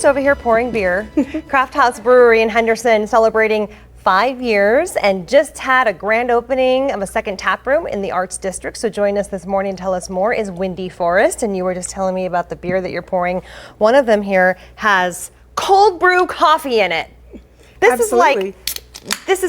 just over here pouring beer. CraftHaus Brewery in Henderson celebrating 5 years and just had a grand opening of a second tap room in the Arts District. So join us this morning and tell us more is Wendy Forrest. And you were just telling me about the beer that you're pouring. One of them here has cold brew coffee in it. This is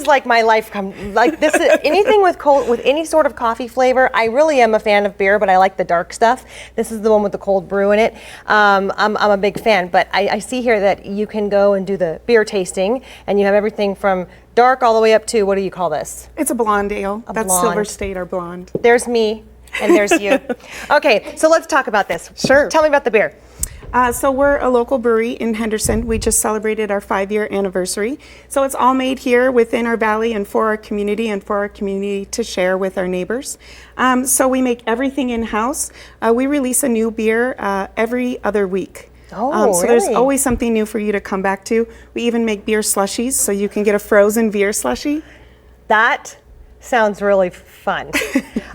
like my life. This is anything with any sort of coffee flavor. I really am a fan of beer, but I like the dark stuff. This is the one with the cold brew in it. I'm a big fan, but I see here that you can go and do the beer tasting, and you have everything from dark all the way up to, what do you call this? It's a blonde ale. That's blonde. Silver State or blonde. There's me, and there's you. Okay, so let's talk about this. Sure. Tell me about the beer. So we're a local brewery in Henderson. We just celebrated our 5-year anniversary. So it's all made here within our valley and for our community to share with our neighbors. So we make everything in-house. We release a new beer every other week. Oh, so there's always something new for you to come back to. We even make beer slushies, so you can get a frozen beer slushie. That sounds really fun.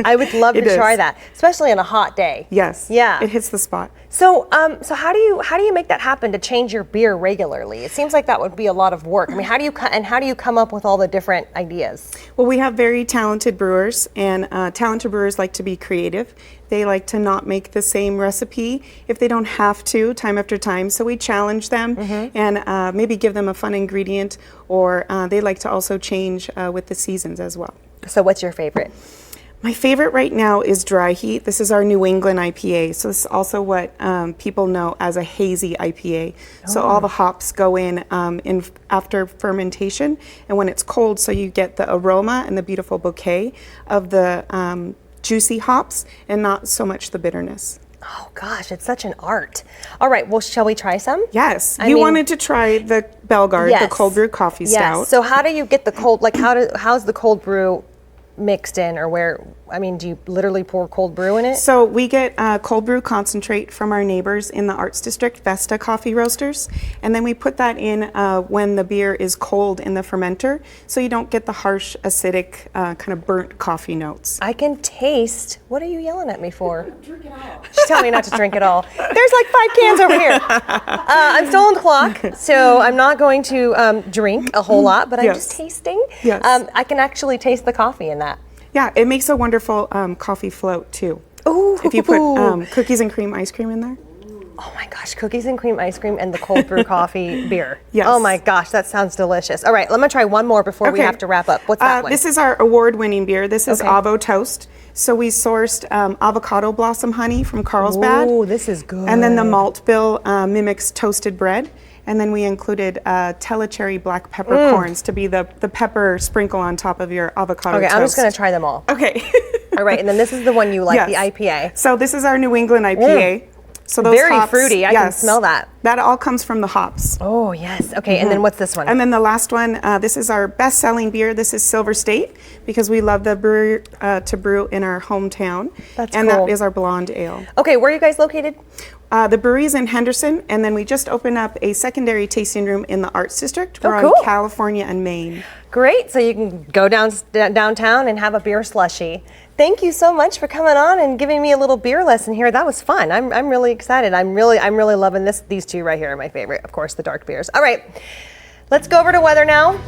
I would love to try that, especially on a hot day. Yes. Yeah. It hits the spot. So, so how do you make that happen to change your beer regularly? It seems like that would be a lot of work. I mean, how do you come up with all the different ideas? Well, we have very talented brewers, and talented brewers like to be creative. They like to not make the same recipe if they don't have to, time after time. So we challenge them and maybe give them a fun ingredient, or they like to also change with the seasons as well. So what's your favorite? My favorite right now is Dry Heat. This is our New England IPA. So this is also what people know as a hazy IPA. So all the hops go in after fermentation, and when it's cold, so you get the aroma and the beautiful bouquet of the juicy hops and not so much the bitterness. Oh gosh, it's such an art. All right, well, shall we try some? Yes, you wanted to try the Bellegarde, the cold brew coffee stout. So how do you get the cold, how's the cold brew mixed in, or do you literally pour cold brew in it? So we get cold brew concentrate from our neighbors in the Arts District, Vesta Coffee Roasters, and then we put that in when the beer is cold in the fermenter, so you don't get the harsh, acidic, kind of burnt coffee notes. I can taste. What are you yelling at me for? Drink it all. She's telling me not to drink it all. There's like 5 cans over here. I'm still on the clock, so I'm not going to drink a whole lot, but I'm just tasting. Yes. I can actually taste the coffee in that. Yeah, it makes a wonderful coffee float too. Ooh. If you put cookies and cream ice cream in there. Oh my gosh, cookies and cream ice cream and the cold brew coffee beer. Yes. Oh my gosh, that sounds delicious. All right, let me try one more before we have to wrap up. What's that one? This is our award-winning beer. This is Avo Toast. So we sourced avocado blossom honey from Carlsbad. Ooh, this is good. And then the malt bill mimics toasted bread. And then we included Telecherry black peppercorns to be the pepper sprinkle on top of your avocado toast. I'm just going to try them all. Okay. All right, and then this is the one you like, the IPA. So this is our New England IPA. So those very hops, fruity. I can smell that. That all comes from the hops. Oh, yes. Okay, and then what's this one? And then the last one, this is our best-selling beer. This is Silver State, because we love the brewery to brew in our hometown. That's and cool. that is our blonde ale. Okay, where are you guys located? The brewery is in Henderson, and then we just opened up a secondary tasting room in the Arts District. We're cool. on California and Maine. Great, so you can go downtown and have a beer slushie. Thank you so much for coming on and giving me a little beer lesson here. That was fun. I'm really excited. I'm really loving these two right here are my favorite. Of course, the dark beers. All right, let's go over to weather now.